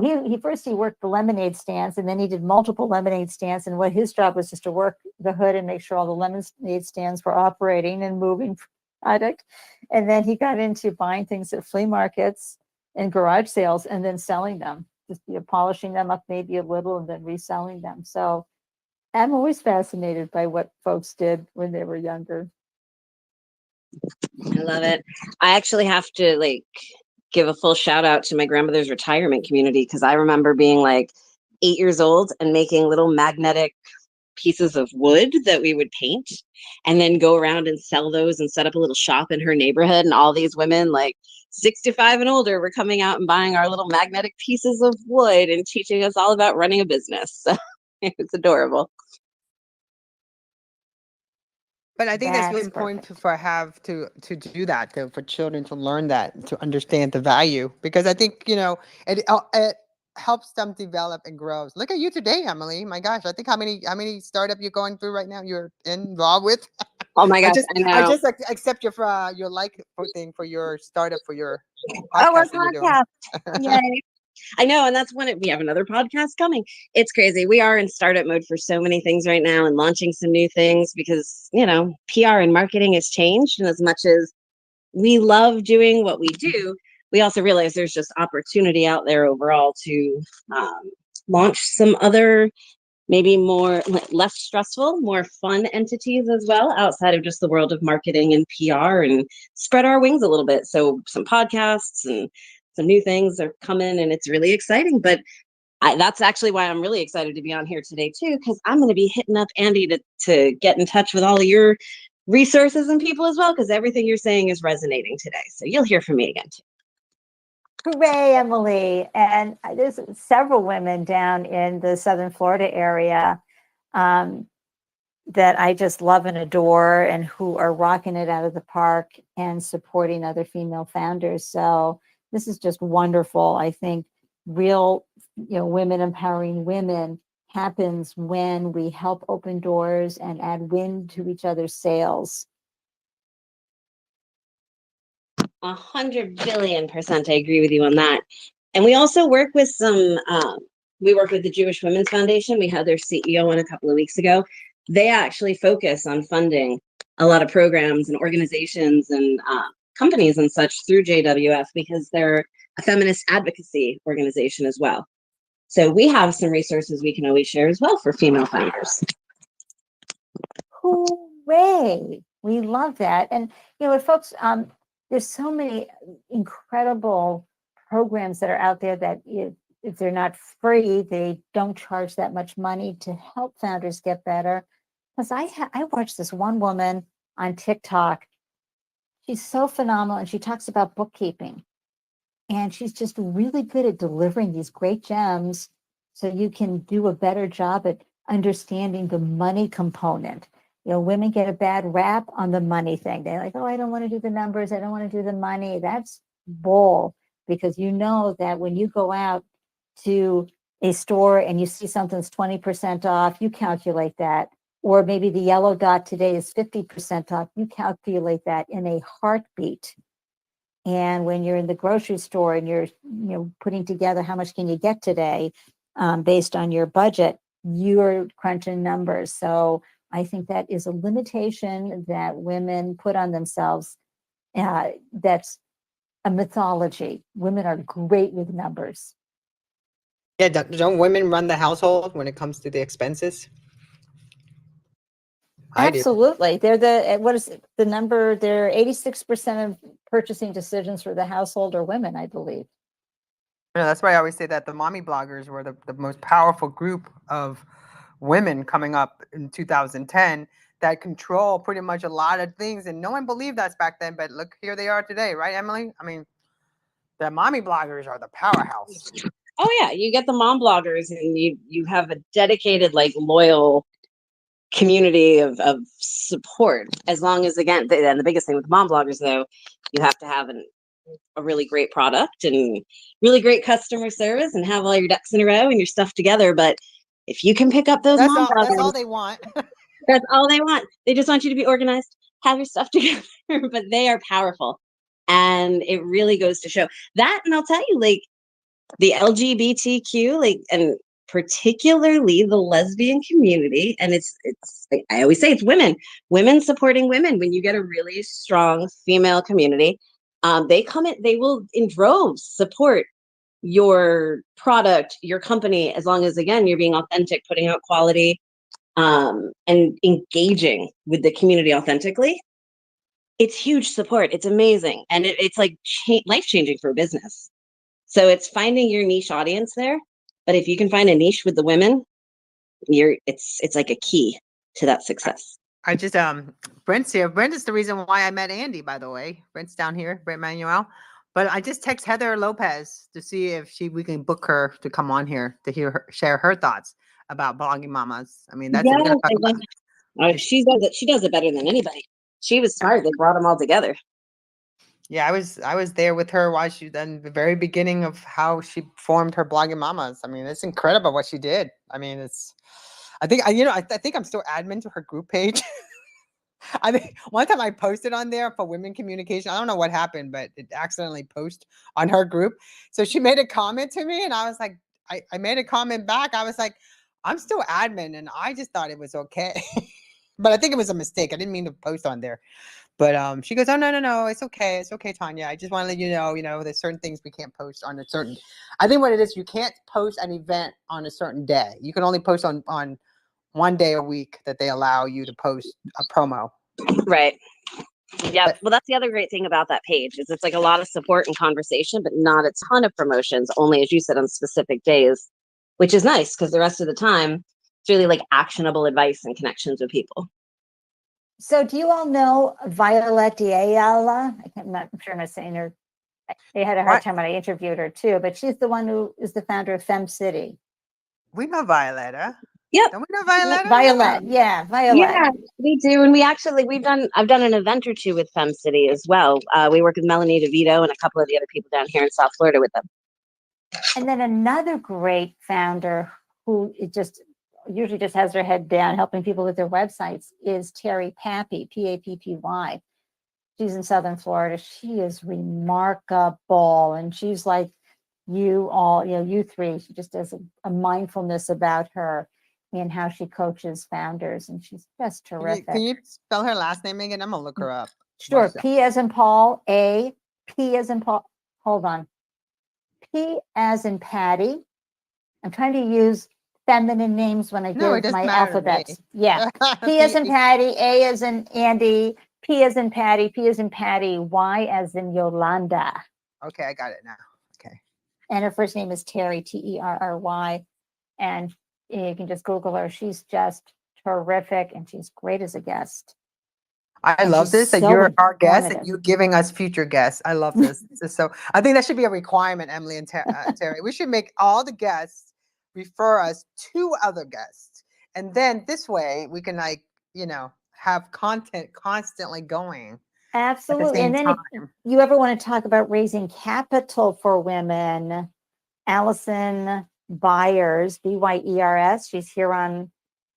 he first worked the lemonade stands, and then he did multiple lemonade stands. And what his job was just to work the hood and make sure all the lemonade stands were operating and moving product. And then he got into buying things at flea markets and garage sales and then selling them, just polishing them up maybe a little and then reselling them. So I'm always fascinated by what folks did when they were younger. I love it. I actually have to give a full shout out to my grandmother's retirement community, because I remember being 8 years old and making little magnetic pieces of wood that we would paint and then go around and sell those and set up a little shop in her neighborhood. And all these women 65 and older were coming out and buying our little magnetic pieces of wood and teaching us all about running a business. So it was adorable. But I think that's really That's important perfect. to do that, for children to learn that, to understand the value, because I think it helps them develop and grow. Look at you today, Emily. My gosh, I think how many startup you're going through right now. You're involved with. Oh my gosh, I know. just accept your thing for your startup for your Oh, our podcast that you're doing. podcast. Yay. I know, and that's when we have another podcast coming. It's crazy. We are in startup mode for so many things right now and launching some new things because, PR and marketing has changed. And as much as we love doing what we do, we also realize there's just opportunity out there overall to launch some other, maybe less stressful, more fun entities as well, outside of just the world of marketing and PR, and spread our wings a little bit. So some podcasts and some new things are coming, and it's really exciting. But that's actually why I'm really excited to be on here today too, because I'm going to be hitting up Andy to get in touch with all of your resources and people as well, because everything you're saying is resonating today. So you'll hear from me again too. Hooray, Emily. And there's several women down in the Southern Florida area that I just love and adore, and who are rocking it out of the park and supporting other female founders. So this is just wonderful. I think real, women empowering women happens when we help open doors and add wind to each other's sails. 100 billion% I agree with you on that. And we also work with we work with the Jewish Women's Foundation. We had their CEO on a couple of weeks ago. They actually focus on funding a lot of programs and organizations and companies and such through JWF, because they're a feminist advocacy organization as well. So we have some resources we can always share as well for female founders. Hooray! We love that. And, folks, there's so many incredible programs that are out there that if they're not free, they don't charge that much money to help founders get better. Because I watched this one woman on TikTok. She's so phenomenal, and she talks about bookkeeping. And she's just really good at delivering these great gems so you can do a better job at understanding the money component. Women get a bad rap on the money thing. They're like, oh, I don't want to do the numbers. I don't want to do the money. That's bull, because that when you go out to a store and you see something's 20% off, you calculate that. or maybe the yellow dot today is 50% off. You calculate that in a heartbeat. And when you're in the grocery store and you're, putting together how much can you get today, based on your budget, you're crunching numbers. So I think that is a limitation that women put on themselves. That's a mythology. Women are great with numbers. Yeah, don't women run the household when it comes to the expenses? I do. Absolutely. They're what is the number? They're 86% of purchasing decisions for the household are women, I believe. Yeah, that's why I always say that the mommy bloggers were the most powerful group of women coming up in 2010 that control pretty much a lot of things. And no one believed that back then, but look, here they are today, right, Emily? I mean, the mommy bloggers are the powerhouse. Oh yeah, you get the mom bloggers, and you have a dedicated, like, loyal community of support. As long as, again, and the biggest thing with mom bloggers, though, you have to have a really great product and really great customer service and have all your ducks in a row and your stuff together. But if you can pick up those That's mom all. That's all bloggers, they want. that's all they want. They just want you to be organized, have your stuff together. But they are powerful, and it really goes to show that. And I'll tell you, like, the LGBTQ, like, and particularly the lesbian community, and it's like I always say, it's women supporting women. When you get a really strong female community, they will in droves support your product, your company, as long as, again, you're being authentic, putting out quality, and engaging with the community authentically. It's huge support. It's amazing, and it's like life changing for a business. So it's finding your niche audience there. But if you can find a niche with the women, it's like a key to that success. I just Brent's here. Brent is the reason why I met Andy, by the way. Brent's down here, Brent Manuel. But I just text Heather Lopez to see if we can book her to come on here to share her thoughts about blogging mamas. I mean, that's we're gonna talk about. She does it better than anybody. She was smart. They brought them all together. Yeah, I was there with her while she then the very beginning of how she formed her blogging mamas. I mean, it's incredible what she did. I mean, I think I think I'm still admin to her group page. I think one time I posted on there for women communication. I don't know what happened, but it accidentally posted on her group. So she made a comment to me, and I was like, I made a comment back. I was like, I'm still admin, and I just thought it was okay. But I think it was a mistake. I didn't mean to post on there. But she goes, oh, no, it's okay. It's okay, Tonya. I just want to let you know, there's certain things we can't post on a certain. I think what it is, you can't post an event on a certain day. You can only post on one day a week that they allow you to post a promo. Right. Yeah. Well, that's the other great thing about that page is it's like a lot of support and conversation, but not a ton of promotions, only, as you said, on specific days, which is nice because the rest of the time it's really like actionable advice and connections with people. So do you all know Violet Ayala? I'm not sure I'm not saying her. I had a hard time when I interviewed her too, but she's the one who is the founder of Fem City. We know Violetta. Yep. Don't we know Violetta? Violet. Yeah, Violet. Yeah, we do. And I've done an event or two with Fem City as well. We work with Melanie DeVito and a couple of the other people down here in South Florida with them. And then another great founder who usually just has her head down helping people with their websites is Terry Pappy, Pappy. She's in Southern Florida. She is remarkable. And she's like you all, you three. She just does a mindfulness about her and how she coaches founders. And she's just terrific. Can you spell her last name again? I'm going to look her up. Sure. P as in Paul, A, P as in Paul. Hold on. P as in Patty. I'm trying to use feminine names when I give my alphabets. Yeah. P as in Patty, A as in Andy, P as in Patty, P as in Patty, Y as in Yolanda. Okay, I got it now. Okay. And her first name is Terry, Terry. And you can just Google her. She's just terrific and she's great as a guest. I love this, that you're our guest and you're giving us future guests. I love this. So I think that should be a requirement, Emily and Terry. We should make all the guests refer us to other guests. And then this way we can have content constantly going. Absolutely. And then if you ever want to talk about raising capital for women, Allison Byers, Byers, she's here on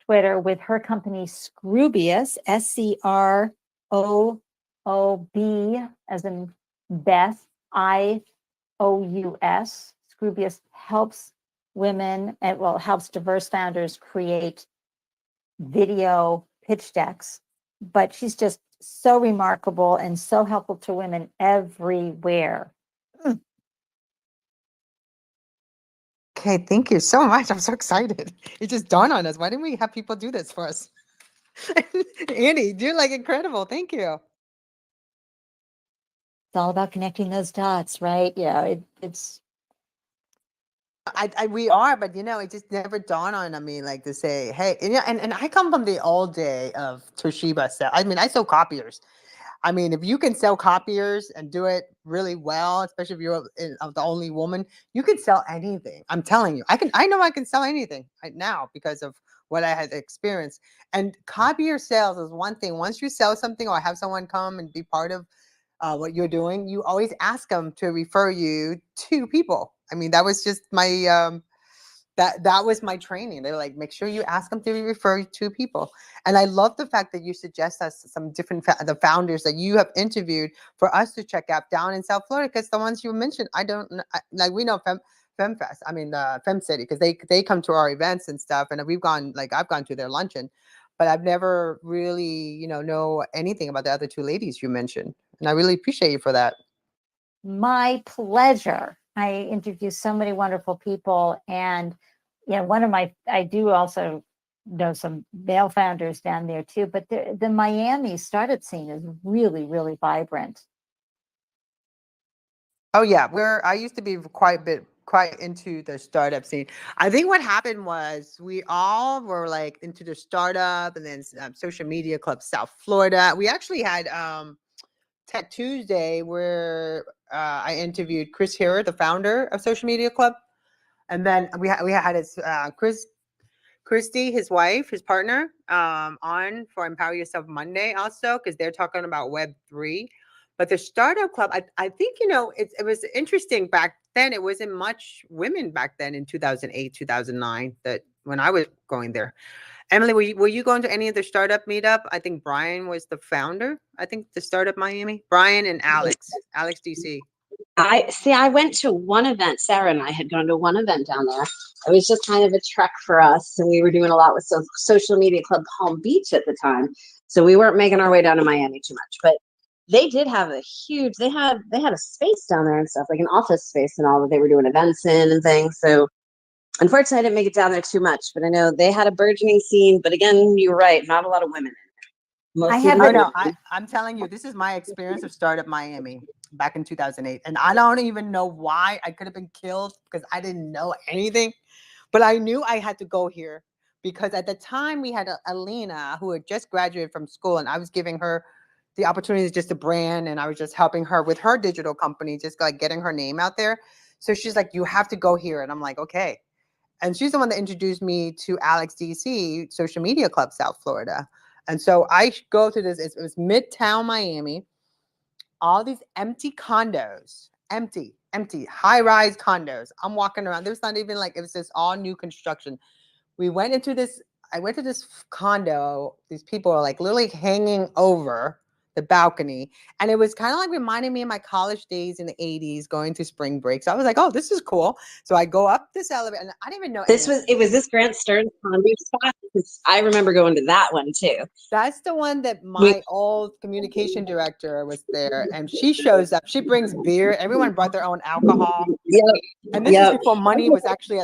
Twitter with her company Scroobius, SCROOB, as in Beth, IOUS. Scroobius helps women and helps diverse founders create video pitch decks. But she's just so remarkable and so helpful to women everywhere. Okay, thank you so much. I'm so excited. It just dawned on us. Why didn't we have people do this for us? Andy, you're like incredible. Thank you. It's all about connecting those dots, right? Yeah, it's. We are, but it just never dawned on me like to say, hey, and I come from the old day of Toshiba stuff. I mean, I sell copiers. I mean, if you can sell copiers and do it really well, especially if you're the only woman, you can sell anything. I'm telling you, I know I can sell anything right now because of what I had experienced. And copier sales is one thing. Once you sell something or have someone come and be part of what you're doing, you always ask them to refer you to people. I mean, that was just my that was my training. They're like, make sure you ask them to be referred to people. And I love the fact that you suggest us some different the founders that you have interviewed for us to check out down in South Florida, because the ones you mentioned, I don't like. We know FemFest. I mean, Fem City, because they come to our events and stuff, and we've gone, like, I've gone to their luncheon, but I've never really know anything about the other two ladies you mentioned, and I really appreciate you for that. My pleasure. I interview so many wonderful people, and I do also know some male founders down there too, but the Miami startup scene is really, really vibrant. Oh yeah, I used to be quite into the startup scene. I think what happened was we all were like into the startup, and then Social Media Club South Florida. We actually had Tech Tuesday where I interviewed Chris Hero, the founder of Social Media Club, and then we had his Christy, his wife, his partner, on for Empower Yourself Monday also, because they're talking about Web3. But the startup club, I think, it was interesting back then. It wasn't much women back then in 2008, 2009, that when I was going there. Emily, were you going to any of the startup meetup? I think Brian was the founder. I think the startup Miami. Brian and Alex DC. I went to one event. Sarah and I had gone to one event down there. It was just kind of a trek for us, and we were doing a lot with Social Media Club Palm Beach at the time, so we weren't making our way down to Miami too much. But they did have a huge. They had a space down there and stuff, like an office space and all, that they were doing events in and things. So unfortunately, I didn't make it down there too much. But I know they had a burgeoning scene. But again, you're right, not a lot of women. I'm telling you, this is my experience of Startup Miami back in 2008. And I don't even know why. I could have been killed because I didn't know anything. But I knew I had to go here because at the time we had Alina, who had just graduated from school, and I was giving her the opportunity just to brand, and I was just helping her with her digital company, just like getting her name out there. So she's like, you have to go here. And I'm like, okay. And she's the one that introduced me to Alex DC, Social Media Club South Florida. And so I go to this, it was Midtown Miami, all these empty condos, empty, high-rise condos. I'm walking around. There was not even it was just all new construction. I went to this condo. These people are literally hanging over the balcony. And it was kind of reminding me of my college days in the 80s going to spring break. So I was like, oh, this is cool. So I go up this elevator, and I didn't even know it was this Grant Stern's condo spot. I remember going to that one too. That's the one that my old communication director was there, and she shows up. She brings beer. Everyone brought their own alcohol. Yep. And this is before money was actually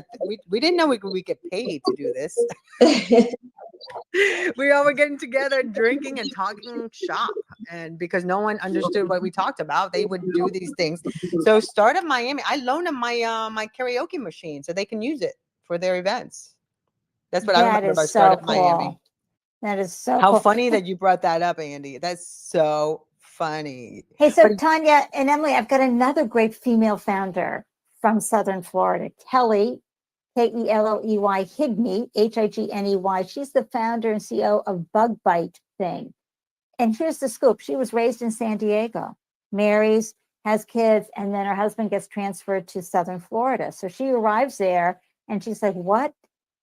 we didn't know we get paid to do this. We all were getting together, drinking and talking shop, and because no one understood what we talked about, they would do these things. So Startup Miami, I loaned them my karaoke machine so they can use it for their events. That's what I remember about Startup Miami. That is so How cool. funny that you brought that up, Andy. That's so funny. Hey, so Tonya and Emily, I've got another great female founder from Southern Florida, Kelly, Kelley Higney, Higney. She's the founder and CEO of Bug Bite Thing. And here's the scoop. She was raised in San Diego, marries, has kids, and then her husband gets transferred to Southern Florida. So she arrives there and she's like, what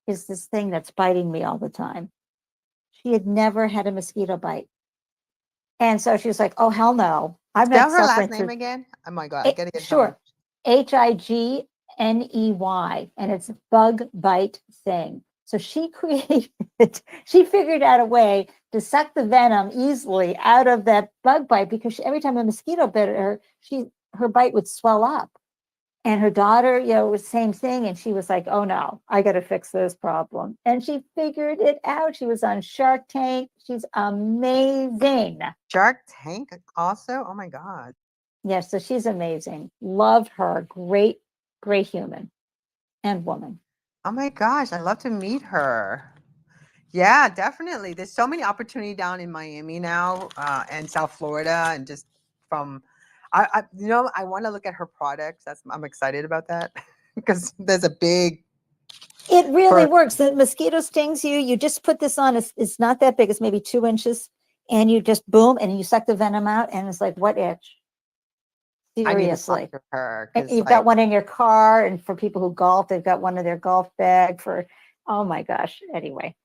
is this thing that's biting me all the time. She had never had a mosquito bite. And so she was like, oh, hell no. I'm Spell not her suffering last name through again. Oh my God, I it. gotta get Sure. home. Higney, and it's a bug bite thing. So she she figured out a way to suck the venom easily out of that bug bite because every time a mosquito bit her, her bite would swell up. And her daughter, was the same thing. And she was like, oh no, I got to fix this problem. And she figured it out. She was on Shark Tank. She's amazing. Shark Tank also. Oh my God. Yes, so she's amazing. Love her. Great, great human and woman. Oh my gosh, I'd love to meet her. Yeah, definitely. There's so many opportunity down in Miami now, and South Florida, and just from, I want to look at her products. I'm excited about that because there's a big. It really works. The mosquito stings you. You just put this on. It's not that big. It's maybe 2 inches, and you just boom, and you suck the venom out, and it's like, what itch? Seriously. I need to talk to her And because you've got one in your car, and for people who golf, they've got one in their golf bag for, oh my gosh. Anyway,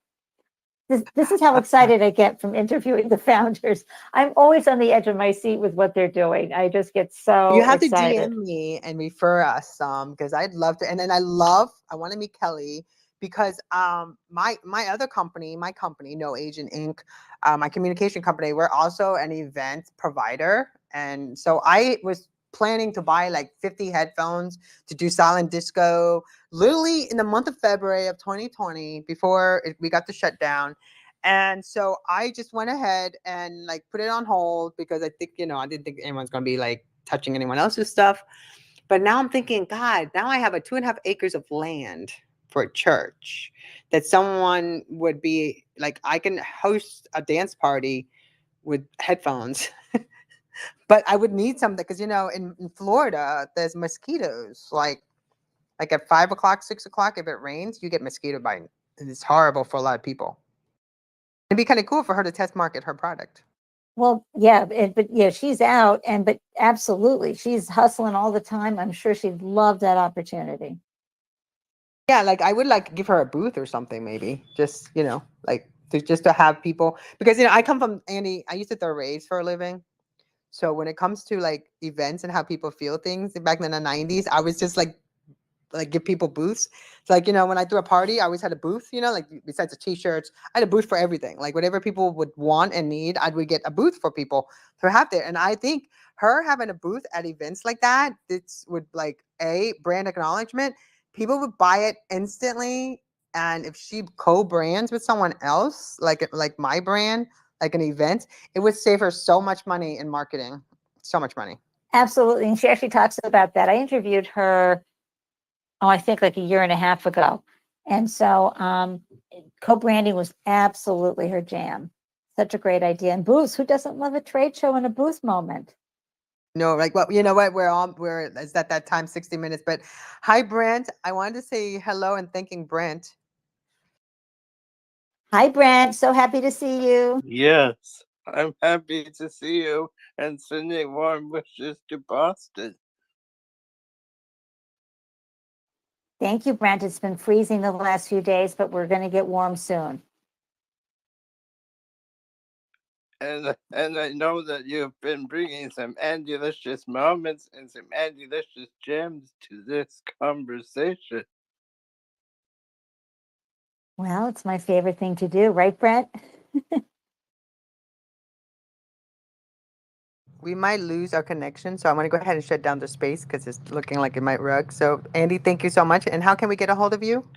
this is how excited I get from interviewing the founders. I'm always on the edge of my seat with what they're doing. I just get so you have excited. to DM me and refer us some because I'd love to. And then I want to meet Kelly because my other company, No Agent Inc., my communication company, we're also an event provider. And so I was planning to buy like 50 headphones to do silent disco literally in the month of February of 2020 before we got the shutdown. And so I just went ahead and like put it on hold because I think, I didn't think anyone's going to be like touching anyone else's stuff. But now I'm thinking, God, now I have a 2.5 acres of land for a church that someone would be like, I can host a dance party with headphones. But I would need something because, in Florida, there's mosquitoes. Like at 5 o'clock, 6 o'clock, if it rains, you get mosquito biting. And it's horrible for a lot of people. It'd be kind of cool for her to test market her product. Well, yeah, but yeah, she's out, but absolutely, she's hustling all the time. I'm sure she'd love that opportunity. Yeah, like I would like give her a booth or something, maybe just like to have people because I come from Andy. I used to throw raves for a living, so when it comes to like events and how people feel things back in the 90s, I was just like give people booths. It's like, when I threw a party, I always had a booth, like besides the t-shirts, I had a booth for everything. Like whatever people would want and need, I would get a booth for people to have there. And I think her having a booth at events like that, this would like brand acknowledgement. People would buy it instantly. And if she co-brands with someone else, like my brand, like an event, it would save her so much money in marketing. So much money. Absolutely. And she actually talks about that. I interviewed her, I think like a year and a half ago. And so co-branding was absolutely her jam. Such a great idea. And booths, who doesn't love a trade show and a booth moment? No, like, well, you know what? It's at that time, 60 minutes. But hi, Brent. I wanted to say hello and thanking Brent. Hi, Brent. So happy to see you. Yes, I'm happy to see you and sending warm wishes to Boston. Thank you, Brent. It's been freezing the last few days, but we're going to get warm soon. And I know that you've been bringing some Andelicious moments and some Andelicious gems to this conversation. Well, it's my favorite thing to do, right, Brent? We might lose our connection, so I'm going to go ahead and shut down the space because it's looking like it might rug. So, Andy, thank you so much. And how can we get a hold of you?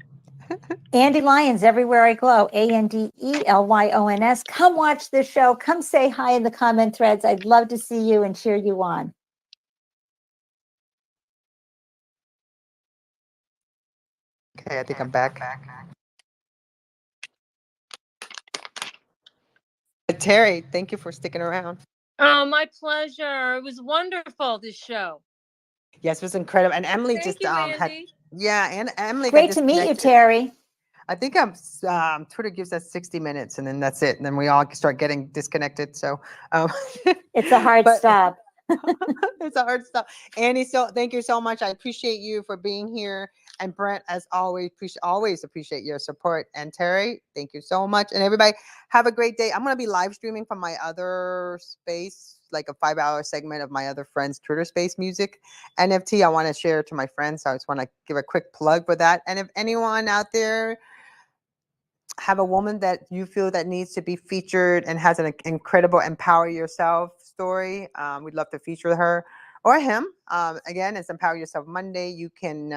Ande Lyons, everywhere I glow, ANDELYONS. Come watch this show. Come say hi in the comment threads. I'd love to see you and cheer you on. Okay, I think I'm back. Terry, thank you for sticking around. Oh, my pleasure. It was wonderful, this show. Yes, it was incredible. And Emily Thank just you, had, Andy. and Emily. Great to meet you, Terry. I think Twitter gives us 60 minutes and then that's it. And then we all start getting disconnected. So it's a hard stop. It's a hard stop. Annie, so thank you so much. I appreciate you for being here. And Brent, as always, always appreciate your support. And Terry, thank you so much. And everybody, have a great day. I'm going to be live streaming from my other space, like a 5-hour segment of my other friend's Twitter space music NFT. I want to share to my friends. So I just want to give a quick plug for that. And if anyone out there have a woman that you feel that needs to be featured and has an incredible empower yourself story, we'd love to feature her or him. Again, it's Empower Yourself Monday. You can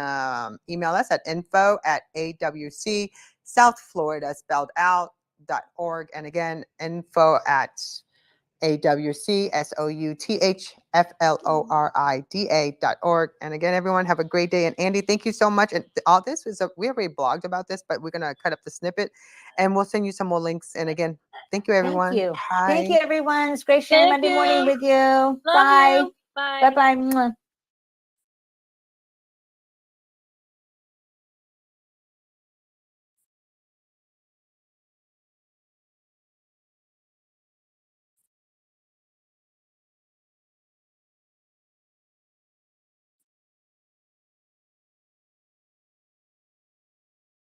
email us at info@awc South Florida spelled out.org. And again, info@awcsouthflorida.org. And again, everyone, have a great day. And Andy, thank you so much. And all this is we already blogged about this, but we're gonna cut up the snippet and we'll send you some more links. And again, thank you, everyone. Thank you. Bye. Thank you, everyone. It's great sharing Thank Monday morning you. with you. Love Bye. you. Bye. Bye-bye.